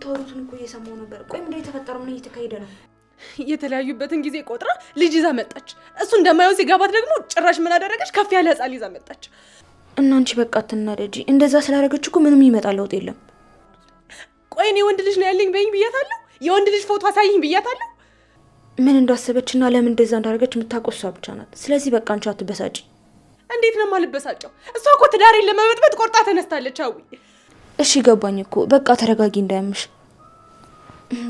የምታወሩትን እኮ እየሰማሁ ነበር። ቆይ ምንድነው የተፈጠረው? ምን እየተካሄደ ነው? የተለያዩበትን ጊዜ ቆጥራ ልጅ ይዛ መጣች። እሱ እንደማይው ሲገባት ደግሞ ጭራሽ ምን አደረገች? ከፍ ያለ ህፃን ይዛ መጣች። እና አንቺ በቃ አትናደጂ። እንደዛ ስላደረገች እኮ ምንም ይመጣ ለውጥ የለም። ቆይ እኔ ወንድ ልጅ ነው ያለኝ በይኝ ብያታለሁ? የወንድ ልጅ ፎቶ አሳይኝ ብያታለሁ? ምን እንዳሰበችና ለምን እንደዛ እንዳደረገች የምታውቀው እሷ ብቻ ናት። ስለዚህ በቃ አንቺ አትበሳጪ። እንዴት ነው የማልበሳጨው? እሷ እኮ ትዳሬን ለመበጥበጥ ቆርጣ ተነስታለች። አዊ እሺ ገባኝ እኮ በቃ ተረጋጊ፣ እንዳያምሽ።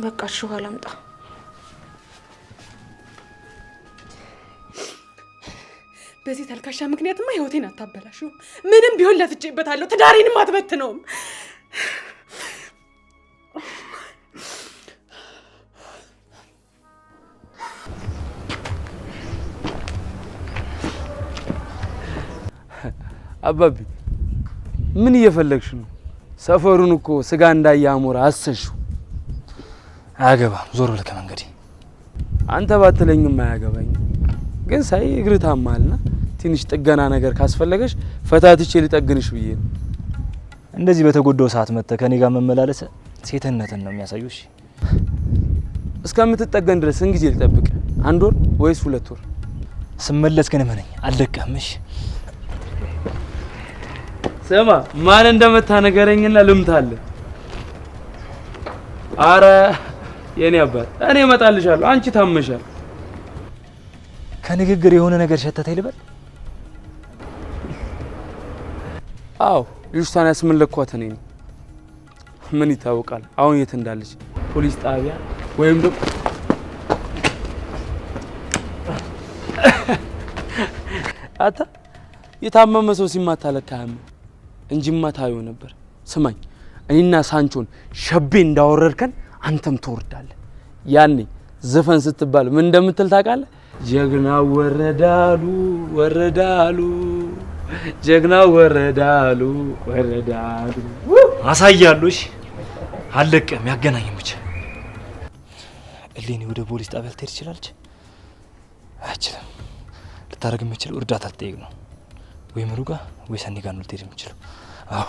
በቃ እሺ ውሃ ላምጣ። በዚህ ተልካሻ ምክንያትማ ህይወቴን አታበላሹ። ምንም ቢሆን ለፍቼበታለሁ። ትዳሬንም አትበትነውም። አባቢ ምን እየፈለግሽ ነው? ሰፈሩን እኮ ስጋ እንዳያሞራ አሰሽው። አያገባም፣ ዞር ብለህ ከመንገዴ። አንተ ባትለኝም አያገባኝ፣ ግን ሳይ እግር ታማልና ትንሽ ጥገና ነገር ካስፈለገሽ ፈታትቼ ሊጠግንሽ ብዬ ነው። እንደዚህ በተጎዳው ሰዓት መጥተህ ከኔ ጋር መመላለስ ሴትነትን ነው የሚያሳዩሽ። እስከምትጠገን ድረስ እንግዲህ ልጠብቅ? 1 ወር ወይስ 2 ወር? ስመለስ ግን እመነኝ አልለቀምሽ። ስማ ማን እንደመታ ነገረኝና ልምታለ። አረ የኔ አባት እኔ እመጣልሻለሁ፣ አንቺ ታመሻል። ከንግግር የሆነ ነገር ሸተተ ይልበል። አዎ ልጅቷን ያስመለኳት እኔ ነኝ። ምን ይታወቃል አሁን የት እንዳለች? ፖሊስ ጣቢያ ወይም ደግሞ አታ የታመመ ሰው ሲማታ ለካም እንጂማ ታዩ ነበር። ስማኝ እኔና ሳንቾን ሸቤ እንዳወረድከን አንተም ትወርዳለህ። ያኔ ዘፈን ስትባል ምን እንደምትል ታውቃለህ? ጀግናው ወረዳሉ ወረዳሉ፣ ጀግናው ወረዳሉ ወረዳሉ። አሳያለሽ አለቀም ያገናኝም ብቻ። እሌኒ ወደ ፖሊስ ጣቢያ ልትሄድ ትችላለች? አይችልም። ልታደርግ የምችለው እርዳታ ልትጠይቅ ነው። ወይ ምሩ ጋር ወይ ሰኒ ጋር ነው ልትሄድ የምችለው። አዎ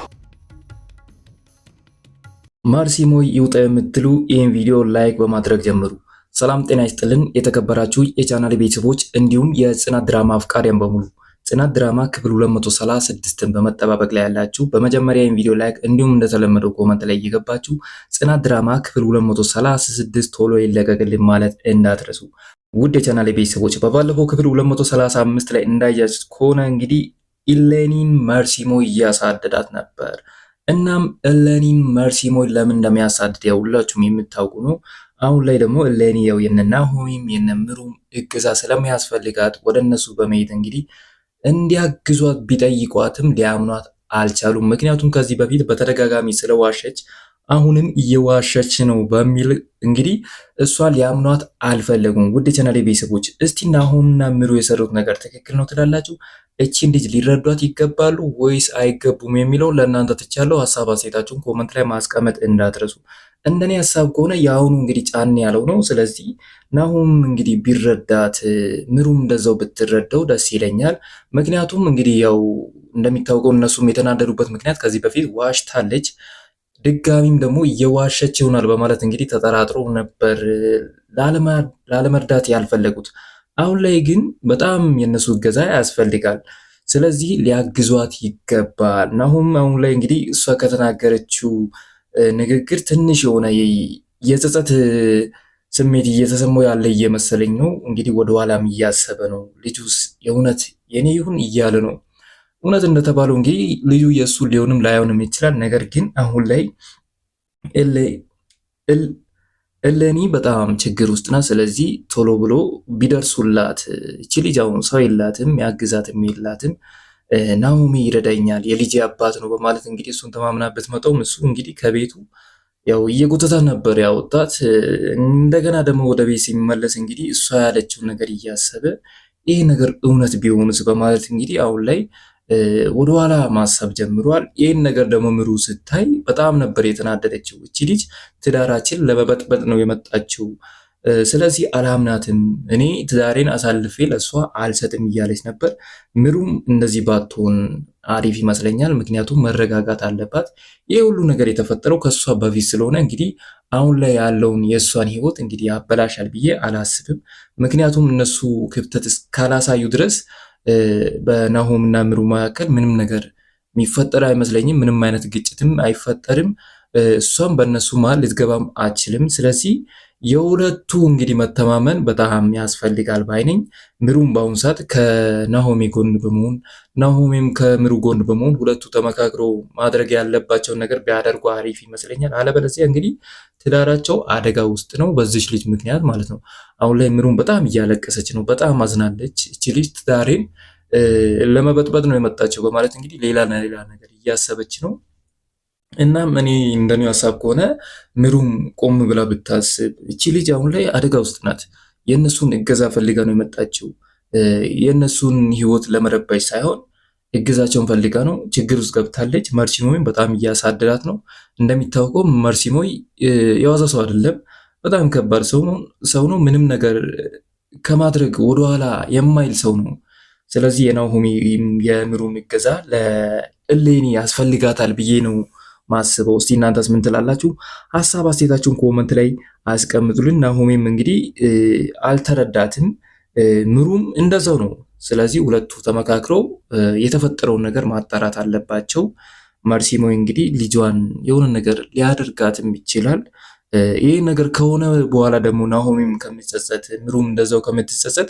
ማርሲሞይ ይውጣ የምትሉ ይህን ቪዲዮ ላይክ በማድረግ ጀምሩ። ሰላም ጤና ይስጥልን የተከበራችሁ የቻናል ቤተሰቦች እንዲሁም የጽናት ድራማ አፍቃሪያን በሙሉ ጽናት ድራማ ክፍል 236ን በመጠባበቅ ላይ ያላችሁ በመጀመሪያ ይህን ቪዲዮ ላይክ እንዲሁም እንደተለመደው ኮመንት ላይ እየገባችሁ ጽናት ድራማ ክፍል 236 ቶሎ ይለቀቅልን ማለት እንዳትረሱ። ውድ የቻናል ቤተሰቦች በባለፈው ክፍል 235 ላይ እንዳያችሁት ከሆነ እንግዲህ ኢሌኒን ማርሲሞይ እያሳደዳት ነበር። እናም ኢሌኒን ማርሲሞይ ለምን እንደሚያሳድድ ሁላችሁም የምታውቁ ነው። አሁን ላይ ደግሞ ኢሌኒ ያው የነናሆሚም የነምሩም እገዛ ስለሚያስፈልጋት ወደ እነሱ በመሄድ እንግዲህ እንዲያግዟት ቢጠይቋትም ሊያምኗት አልቻሉም። ምክንያቱም ከዚህ በፊት በተደጋጋሚ ስለዋሸች አሁንም እየዋሸች ነው በሚል እንግዲህ እሷን ሊያምኗት አልፈለጉም። ውድ ቻናሌ ቤተሰቦች እስቲ ናሆምና ምሩ የሰሩት ነገር ትክክል ነው ትላላችሁ? እቺን ልጅ ሊረዷት ይገባሉ ወይስ አይገቡም የሚለው ለእናንተ ትቻለሁ። ሀሳብ አስተያየታችሁን ኮመንት ላይ ማስቀመጥ እንዳትረሱ። እንደኔ ሀሳብ ከሆነ የአሁኑ እንግዲህ ጫን ያለው ነው። ስለዚህ ናሆም እንግዲህ ቢረዳት ምሩም እንደዛው ብትረዳው ደስ ይለኛል። ምክንያቱም እንግዲህ ያው እንደሚታወቀው እነሱም የተናደዱበት ምክንያት ከዚህ በፊት ዋሽታለች፣ ድጋሚም ደግሞ እየዋሸች ይሆናል በማለት እንግዲህ ተጠራጥሮ ነበር ላለመርዳት ያልፈለጉት። አሁን ላይ ግን በጣም የነሱ እገዛ ያስፈልጋል። ስለዚህ ሊያግዟት ይገባል። ናሆም አሁን ላይ እንግዲህ እሷ ከተናገረችው ንግግር ትንሽ የሆነ የጸጸት ስሜት እየተሰማው ያለ እየመሰለኝ ነው። እንግዲህ ወደ ኋላም እያሰበ ነው። ልጁስ የእውነት የኔ ይሁን እያለ ነው። እውነት እንደተባለው እንግዲህ ልጁ የእሱ ሊሆንም ላይሆንም ይችላል። ነገር ግን አሁን ላይ ኢሌኒ በጣም ችግር ውስጥ ናት። ስለዚህ ቶሎ ብሎ ቢደርሱላት። እቺ ልጅ አሁን ሰው የላትም፣ ያግዛትም የላትም። ናሆሚ ይረዳኛል የልጅ አባት ነው በማለት እንግዲህ እሱን ተማምናበት መጣውም እሱ እንግዲህ ከቤቱ ያው እየጎተታ ነበር ያወጣት። እንደገና ደግሞ ወደ ቤት ሲመለስ እንግዲህ እሷ ያለችው ነገር እያሰበ ይህ ነገር እውነት ቢሆንስ በማለት እንግዲህ አሁን ላይ ወደኋላ ማሰብ ጀምሯል። ይህን ነገር ደግሞ ምሩ ስታይ በጣም ነበር የተናደደችው። እቺ ልጅ ትዳራችን ለመበጥበጥ ነው የመጣችው፣ ስለዚህ አላምናትም፣ እኔ ትዳሬን አሳልፌ ለእሷ አልሰጥም እያለች ነበር። ምሩም እንደዚህ ባትሆን አሪፍ ይመስለኛል። ምክንያቱም መረጋጋት አለባት። ይህ ሁሉ ነገር የተፈጠረው ከእሷ በፊት ስለሆነ እንግዲህ አሁን ላይ ያለውን የእሷን ህይወት እንግዲህ ያበላሻል ብዬ አላስብም። ምክንያቱም እነሱ ክፍተት እስካላሳዩ ድረስ በናሆም እና ምሩ መካከል ምንም ነገር የሚፈጠር አይመስለኝም። ምንም አይነት ግጭትም አይፈጠርም። እሷም በእነሱ መሀል ልትገባም አችልም። ስለዚህ የሁለቱ እንግዲህ መተማመን በጣም ያስፈልጋል ባይነኝ። ምሩም በአሁኑ ሰዓት ከናሆሜ ጎን በመሆን ናሆሜም ከምሩ ጎን በመሆን ሁለቱ ተመካክረው ማድረግ ያለባቸውን ነገር ቢያደርጉ አሪፍ ይመስለኛል። አለበለዚያ እንግዲህ ትዳራቸው አደጋ ውስጥ ነው፣ በዚች ልጅ ምክንያት ማለት ነው። አሁን ላይ ምሩም በጣም እያለቀሰች ነው፣ በጣም አዝናለች። እቺ ልጅ ትዳሬን ለመበጥበጥ ነው የመጣቸው በማለት እንግዲህ ሌላ ነገር እያሰበች ነው። እናም እኔ እንደኔ ሀሳብ ከሆነ ምሩም ቆም ብላ ብታስብ፣ እቺ ልጅ አሁን ላይ አደጋ ውስጥ ናት። የእነሱን እገዛ ፈልጋ ነው የመጣችው። የእነሱን ህይወት ለመረበሽ ሳይሆን እገዛቸውን ፈልጋ ነው። ችግር ውስጥ ገብታለች። መርሲሞይም በጣም እያሳደዳት ነው። እንደሚታወቀው መርሲሞይ የዋዛ ሰው አይደለም። በጣም ከባድ ሰው ነው። ምንም ነገር ከማድረግ ወደኋላ የማይል ሰው ነው። ስለዚህ የናሆሚ የምሩም እገዛ ለእሌኒ ያስፈልጋታል ብዬ ነው ማስበው። እስቲ እናንተስ ምን ትላላችሁ? ሀሳብ አስተያየታችሁን ኮመንት ላይ አስቀምጡልን። ናሆሜም እንግዲህ አልተረዳትም፣ ምሩም እንደዛው ነው። ስለዚህ ሁለቱ ተመካክረው የተፈጠረውን ነገር ማጣራት አለባቸው። መርሲሞይ እንግዲህ ልጇን የሆነ ነገር ሊያደርጋትም ይችላል። ይህ ነገር ከሆነ በኋላ ደግሞ ናሆሜም ከሚጸጸት፣ ምሩም እንደዛው ከምትጸጸት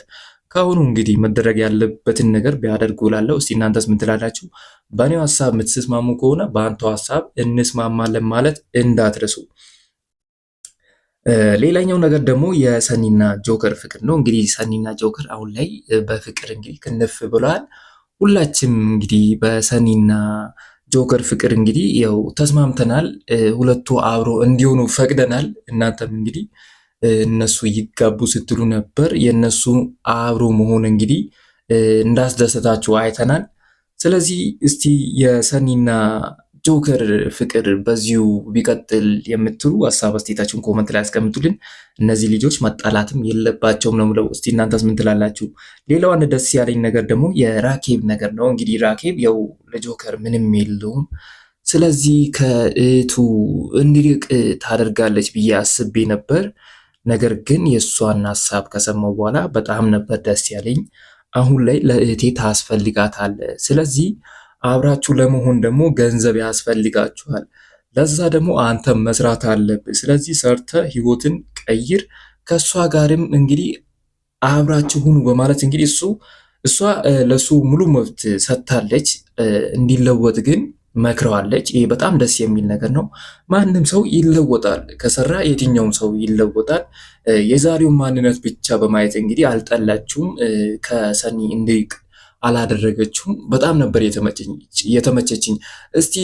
ከአሁኑ እንግዲህ መደረግ ያለበትን ነገር ቢያደርጉ እላለሁ። እስቲ እናንተስ ምን ትላላችሁ? በእኔው ሀሳብ የምትስማሙ ከሆነ በአንተው ሀሳብ እንስማማለን ማለት እንዳትረሱ። ሌላኛው ነገር ደግሞ የሰኒና ጆከር ፍቅር ነው። እንግዲህ ሰኒና ጆከር አሁን ላይ በፍቅር እንግዲህ ክንፍ ብለዋል። ሁላችንም እንግዲህ በሰኒና ጆከር ፍቅር እንግዲህ ያው ተስማምተናል። ሁለቱ አብሮ እንዲሆኑ ፈቅደናል። እናንተም እንግዲህ እነሱ ይጋቡ ስትሉ ነበር። የነሱ አብሮ መሆን እንግዲህ እንዳስደሰታችሁ አይተናል። ስለዚህ እስቲ የሰኒና ጆከር ፍቅር በዚሁ ቢቀጥል የምትሉ ሀሳብ አስተያየታችሁን ኮመንት ላይ አስቀምጡልን። እነዚህ ልጆች መጣላትም የለባቸውም ነው የምለው። እስቲ እናንተስ ምን ትላላችሁ? ሌላው አንድ ደስ ያለኝ ነገር ደግሞ የራኬብ ነገር ነው። እንግዲህ ራኬብ ያው ለጆከር ምንም የለውም። ስለዚህ ከእህቱ እንዲርቅ ታደርጋለች ብዬ አስቤ ነበር። ነገር ግን የእሷን ሀሳብ ከሰማው በኋላ በጣም ነበር ደስ ያለኝ። አሁን ላይ ለእህቴ ታስፈልጋታል። ስለዚህ አብራችሁ ለመሆን ደግሞ ገንዘብ ያስፈልጋችኋል። ለዛ ደግሞ አንተ መስራት አለብህ። ስለዚህ ሰርተ ህይወትን ቀይር፣ ከእሷ ጋርም እንግዲህ አብራችሁ ሁኑ በማለት እንግዲህ እሷ ለሱ ሙሉ መብት ሰጥታለች። እንዲለወጥ ግን መክረዋለች። ይሄ በጣም ደስ የሚል ነገር ነው። ማንም ሰው ይለወጣል፣ ከሰራ የትኛውም ሰው ይለወጣል። የዛሬውን ማንነት ብቻ በማየት እንግዲህ አልጠላችሁም፣ ከሰኒ እንዲርቅ አላደረገችውም። በጣም ነበር የተመቸችኝ። እስቲ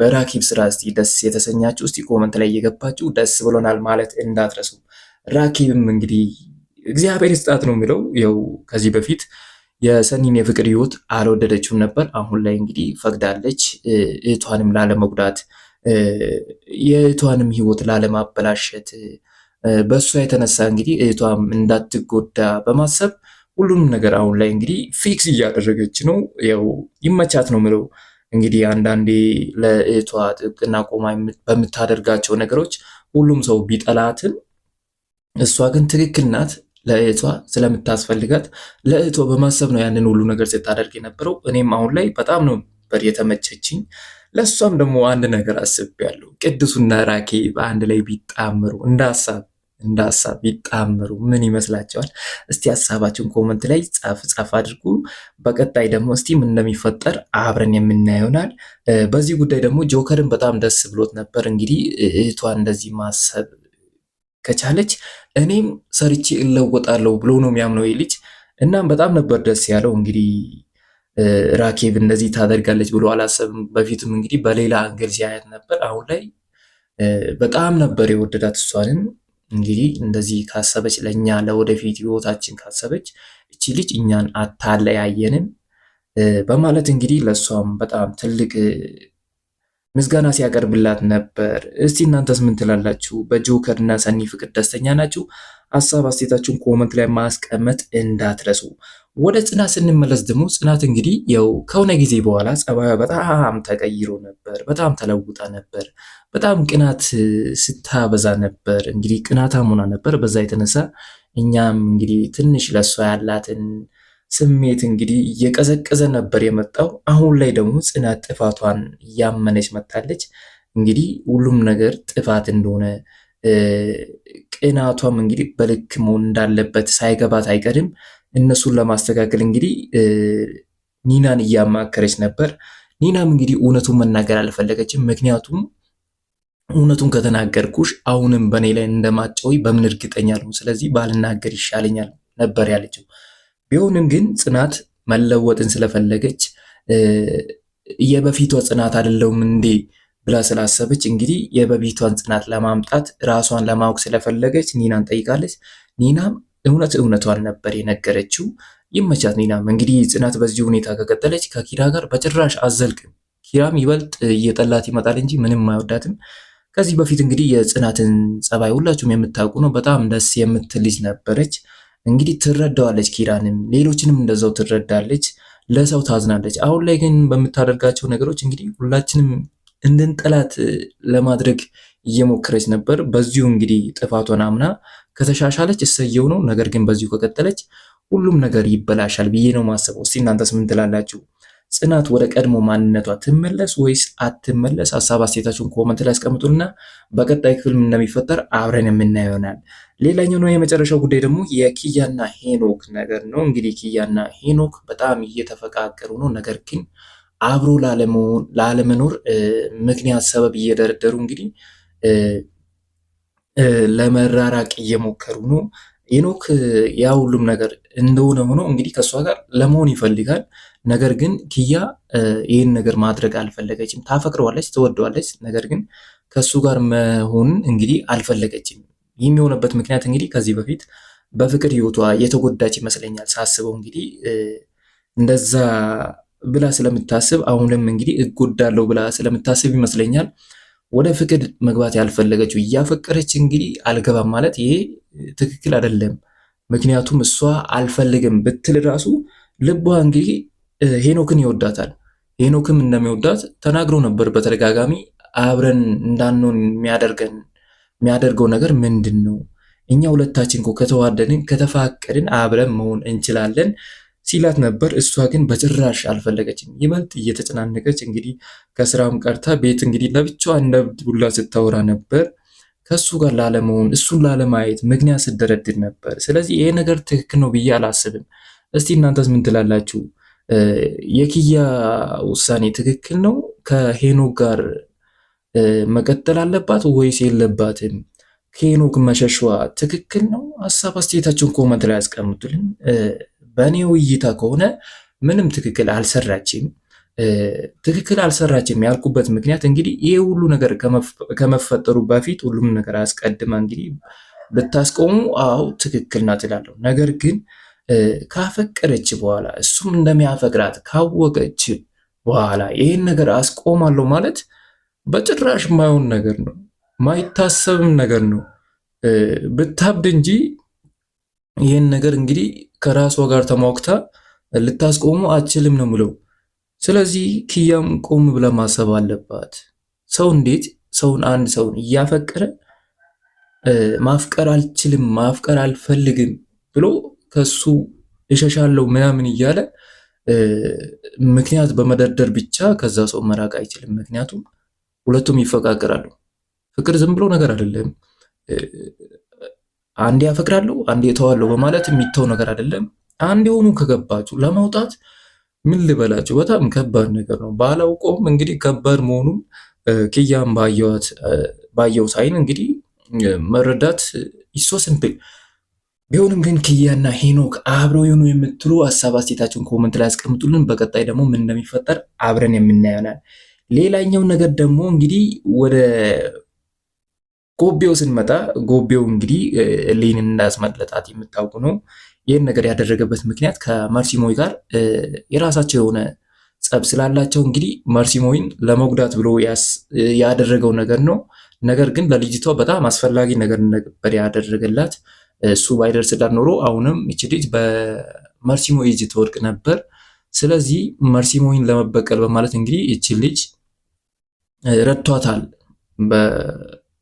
በራኬብ ስራ እስቲ ደስ የተሰኛችሁ እስቲ ኮመንት ላይ እየገባችሁ ደስ ብሎናል ማለት እንዳትረሱ። ራኬብም እንግዲህ እግዚአብሔር ይስጣት ነው የሚለው። ያው ከዚህ በፊት የሰኒን የፍቅር ህይወት አልወደደችውም ነበር። አሁን ላይ እንግዲህ ፈቅዳለች። እህቷንም ላለመጉዳት፣ የእህቷንም ህይወት ላለማበላሸት፣ በእሷ የተነሳ እንግዲህ እህቷም እንዳትጎዳ በማሰብ ሁሉንም ነገር አሁን ላይ እንግዲህ ፊክስ እያደረገች ነው። ያው ይመቻት ነው ምለው። እንግዲህ አንዳንዴ ለእህቷ ጥብቅና ቆማ በምታደርጋቸው ነገሮች ሁሉም ሰው ቢጠላትም እሷ ግን ትክክል ናት። ለእህቷ ስለምታስፈልጋት ለእህቷ በማሰብ ነው ያንን ሁሉ ነገር ስታደርግ የነበረው። እኔም አሁን ላይ በጣም ነበር የተመቸችኝ። ለእሷም ደግሞ አንድ ነገር አስቤያለሁ። ቅዱስና ራኬብ በአንድ ላይ ቢጣመሩ እንደ ሀሳብ ቢጣመሩ ምን ይመስላችኋል? እስቲ ሀሳባችሁን ኮመንት ላይ ጻፍ አድርጉ። በቀጣይ ደግሞ እስቲ ምን እንደሚፈጠር አብረን የምናየው ይሆናል። በዚህ ጉዳይ ደግሞ ጆከርን በጣም ደስ ብሎት ነበር። እንግዲህ እህቷን እንደዚህ ማሰብ ከቻለች እኔም ሰርቼ እለወጣለሁ ብሎ ነው የሚያምነው ይህ ልጅ። እናም በጣም ነበር ደስ ያለው። እንግዲህ ራኬብ እንደዚህ ታደርጋለች ብሎ አላሰብም። በፊትም እንግዲህ በሌላ አንግል ሲያያት ነበር። አሁን ላይ በጣም ነበር የወደዳት እሷንም። እንግዲህ እንደዚህ ካሰበች ለእኛ ለወደፊት ህይወታችን ካሰበች እቺ ልጅ እኛን አታለያየንም በማለት እንግዲህ ለእሷም በጣም ትልቅ ምስጋና ሲያቀርብላት ነበር። እስቲ እናንተስ ምን ትላላችሁ? በጆከር እና ሰኒ ፍቅር ደስተኛ ናችሁ? ሀሳብ አስተያየታችሁን ኮመንት ላይ ማስቀመጥ እንዳትረሱ። ወደ ጽናት ስንመለስ ደግሞ ጽናት እንግዲህ ያው ከሆነ ጊዜ በኋላ ጸባዩ በጣም ተቀይሮ ነበር። በጣም ተለውጣ ነበር። በጣም ቅናት ስታበዛ ነበር። እንግዲህ ቅናታም ሆና ነበር። በዛ የተነሳ እኛም እንግዲህ ትንሽ ለሷ ያላትን ስሜት እንግዲህ እየቀዘቀዘ ነበር የመጣው። አሁን ላይ ደግሞ ጽናት ጥፋቷን እያመነች መጣለች። እንግዲህ ሁሉም ነገር ጥፋት እንደሆነ ቅናቷም እንግዲህ በልክ መሆን እንዳለበት ሳይገባት አይቀርም። እነሱን ለማስተካከል እንግዲህ ኒናን እያማከረች ነበር። ኒናም እንግዲህ እውነቱን መናገር አልፈለገችም። ምክንያቱም እውነቱን ከተናገርኩሽ አሁንም በእኔ ላይ እንደማጨው በምን እርግጠኛ ነው? ስለዚህ ባልናገር ይሻለኛል ነበር ያለችው። ቢሆንም ግን ጽናት መለወጥን ስለፈለገች የበፊቷ ጽናት አይደለሁም እንዴ ብላ ስላሰበች እንግዲህ የበፊቷን ጽናት ለማምጣት ራሷን ለማወቅ ስለፈለገች ኒናን ጠይቃለች። ኒናም እውነቷን ነበር የነገረችው። ይመቻት። ኒናም እንግዲህ ጽናት በዚህ ሁኔታ ከቀጠለች ከኪራ ጋር በጭራሽ አዘልቅም። ኪራም ይበልጥ እየጠላት ይመጣል እንጂ ምንም አይወዳትም። ከዚህ በፊት እንግዲህ የጽናትን ጸባይ ሁላችሁም የምታውቁ ነው። በጣም ደስ የምትል ልጅ ነበረች። እንግዲህ ትረዳዋለች፣ ኪራንም ሌሎችንም እንደዛው ትረዳለች፣ ለሰው ታዝናለች። አሁን ላይ ግን በምታደርጋቸው ነገሮች እንግዲህ ሁላችንም እንድንጠላት ለማድረግ እየሞከረች ነበር። በዚሁ እንግዲህ ጥፋቷን አምና ከተሻሻለች እሰየው ነው። ነገር ግን በዚሁ ከቀጠለች ሁሉም ነገር ይበላሻል ብዬ ነው ማስበው። እስቲ እናንተስ ምን ትላላችሁ? ጽናት ወደ ቀድሞ ማንነቷ ትመለስ ወይስ አትመለስ? ሀሳብ አስተያየታችሁን ኮመንት ላይ አስቀምጡና በቀጣይ ክፍል ምን እንደሚፈጠር አብረን የምናየው ይሆናል። ሌላኛው ነው የመጨረሻው ጉዳይ ደግሞ የኪያና ሄኖክ ነገር ነው። እንግዲህ ኪያና ሄኖክ በጣም እየተፈቃቀሩ ነው። ነገር ግን አብሮ ላለመኖር ምክንያት ሰበብ እየደረደሩ እንግዲህ ለመራራቅ እየሞከሩ ነው። ሄኖክ ያ ሁሉም ነገር እንደሆነ ሆኖ እንግዲህ ከእሷ ጋር ለመሆን ይፈልጋል። ነገር ግን ኪያ ይህን ነገር ማድረግ አልፈለገችም። ታፈቅረዋለች፣ ትወደዋለች። ነገር ግን ከእሱ ጋር መሆን እንግዲህ አልፈለገችም። የሚሆነበት ምክንያት እንግዲህ ከዚህ በፊት በፍቅር ህይወቷ የተጎዳች ይመስለኛል ሳስበው። እንግዲህ እንደዛ ብላ ስለምታስብ አሁንም እንግዲህ እጎዳለሁ ብላ ስለምታስብ ይመስለኛል ወደ ፍቅር መግባት ያልፈለገችው። እያፈቀረች እንግዲህ አልገባም ማለት ይሄ ትክክል አይደለም። ምክንያቱም እሷ አልፈልግም ብትል ራሱ ልቧ እንግዲህ ሄኖክን ይወዳታል። ሄኖክም እንደሚወዳት ተናግሮ ነበር በተደጋጋሚ። አብረን እንዳንሆን የሚያደርገው ነገር ምንድን ነው? እኛ ሁለታችን እኮ ከተዋደድን ከተፋቀድን አብረን መሆን እንችላለን ሲላት ነበር። እሷ ግን በጭራሽ አልፈለገችም። ይበልጥ እየተጨናነቀች እንግዲህ ከስራም ቀርታ ቤት እንግዲህ ለብቻዋ እንደ ቡላ ስታወራ ነበር። ከሱ ጋር ላለመሆን እሱን ላለማየት ምክንያት ስደረድር ነበር። ስለዚህ ይሄ ነገር ትክክል ነው ብዬ አላስብም። እስቲ እናንተስ ምን ትላላችሁ? የኪያ ውሳኔ ትክክል ነው? ከሄኖክ ጋር መቀጠል አለባት ወይስ የለባትም? ከሄኖክ መሸሿ ትክክል ነው? ሀሳብ አስተያየታችሁን ኮመንት ላይ ያስቀምጡልን። በእኔ እይታ ከሆነ ምንም ትክክል አልሰራችም። ትክክል አልሰራችም ያልኩበት ምክንያት እንግዲህ ይሄ ሁሉ ነገር ከመፈጠሩ በፊት ሁሉም ነገር አስቀድማ እንግዲህ ብታስቆሙ አዎ ትክክል ናት እላለሁ። ነገር ግን ካፈቀረች በኋላ እሱም እንደሚያፈቅራት ካወቀች በኋላ ይሄን ነገር አስቆማለሁ ማለት በጭራሽ ማይሆን ነገር ነው፣ ማይታሰብም ነገር ነው። ብታብድ እንጂ ይህን ነገር እንግዲህ ከራሷ ጋር ተሟግታ ልታስቆሙ አችልም ነው ምለው። ስለዚህ ኪያም ቆም ብላ ማሰብ አለባት። ሰው እንዴት አንድ ሰውን እያፈቀረ ማፍቀር አልችልም ማፍቀር አልፈልግም ብሎ ከሱ እሸሻለሁ ምናምን እያለ ምክንያት በመደርደር ብቻ ከዛ ሰው መራቅ አይችልም። ምክንያቱም ሁለቱም ይፈቃቀራሉ። ፍቅር ዝም ብሎ ነገር አይደለም። አንዴ ያፈቅራለሁ አንዴ ተዋለሁ በማለት የሚተው ነገር አይደለም። አንዴ ሆኑ ከገባችሁ ለማውጣት ምን ልበላችሁ በጣም ከባድ ነገር ነው። ባላውቀውም እንግዲህ ከባድ መሆኑን ኪያም ባየው ሳይን እንግዲህ መረዳት ይሶስንብል። ቢሆንም ግን ኪያና ሄኖክ አብረው የሆኑ የምትሉ ሀሳብ አስተያየታችሁን ኮመንት ላይ አስቀምጡልን። በቀጣይ ደግሞ ምን እንደሚፈጠር አብረን የምናየው። ሌላኛው ነገር ደግሞ እንግዲህ ወደ ጎቤው ስንመጣ ጎቤው እንግዲህ ሊንን እንዳስመለጣት የምታውቁ ነው። ይህን ነገር ያደረገበት ምክንያት ከመርሲሞይ ጋር የራሳቸው የሆነ ጸብ ስላላቸው እንግዲህ መርሲሞይን ለመጉዳት ብሎ ያደረገው ነገር ነው። ነገር ግን ለልጅቷ በጣም አስፈላጊ ነገር ነበር ያደረገላት። እሱ ባይደርስላት ኖሮ አሁንም እቺ ልጅ በመርሲሞይ እጅ ትወድቅ ነበር። ስለዚህ መርሲሞይን ለመበቀል በማለት እንግዲህ እቺ ልጅ ረድቷታል።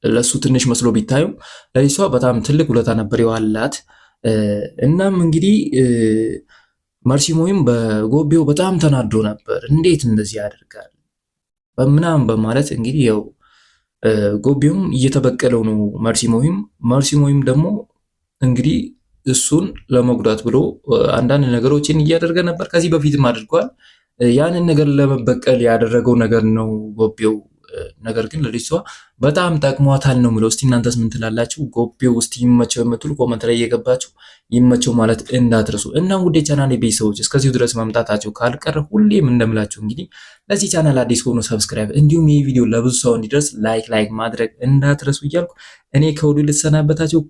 ለሱ ትንሽ መስሎ ቢታዩም ለልጅቷ በጣም ትልቅ ውለታ ነበር የዋላት። እናም እንግዲህ መርሲሞይም በጎቤው በጣም ተናዶ ነበር። እንዴት እንደዚህ ያደርጋል በምናም በማለት እንግዲህ ያው ጎቤውም እየተበቀለው ነው መርሲሞይም ደግሞ እንግዲህ እሱን ለመጉዳት ብሎ አንዳንድ ነገሮችን እያደረገ ነበር። ከዚህ በፊትም አድርጓል። ያንን ነገር ለመበቀል ያደረገው ነገር ነው ጎቤው። ነገር ግን ለልጅቷ በጣም ጠቅሟታል ነው የምለው። እስቲ እናንተስ ምን ትላላችሁ? ጎቤው ውስጥ ይመቸው የምትሉ ኮመንት ላይ እየገባችሁ ይመቸው ማለት እንዳትረሱ። እና ውድ ቻናል ቤተሰቦች እስከዚሁ ድረስ መምጣታችሁ ካልቀረ ሁሌም እንደምላችሁ እንግዲህ ለዚህ ቻናል አዲስ ሆኖ ሰብስክራይብ፣ እንዲሁም ይህ ቪዲዮ ለብዙ ሰው እንዲደርስ ላይክ ማድረግ እንዳትረሱ እያልኩ እኔ ከወዲሁ ልሰናበታችሁ።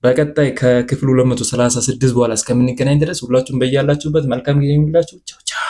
በቀጣይ ከክፍል 236 በኋላ እስከምንገናኝ ድረስ ሁላችሁም በያላችሁበት መልካም ጊዜ ይሁንላችሁ። ቻው ቻው።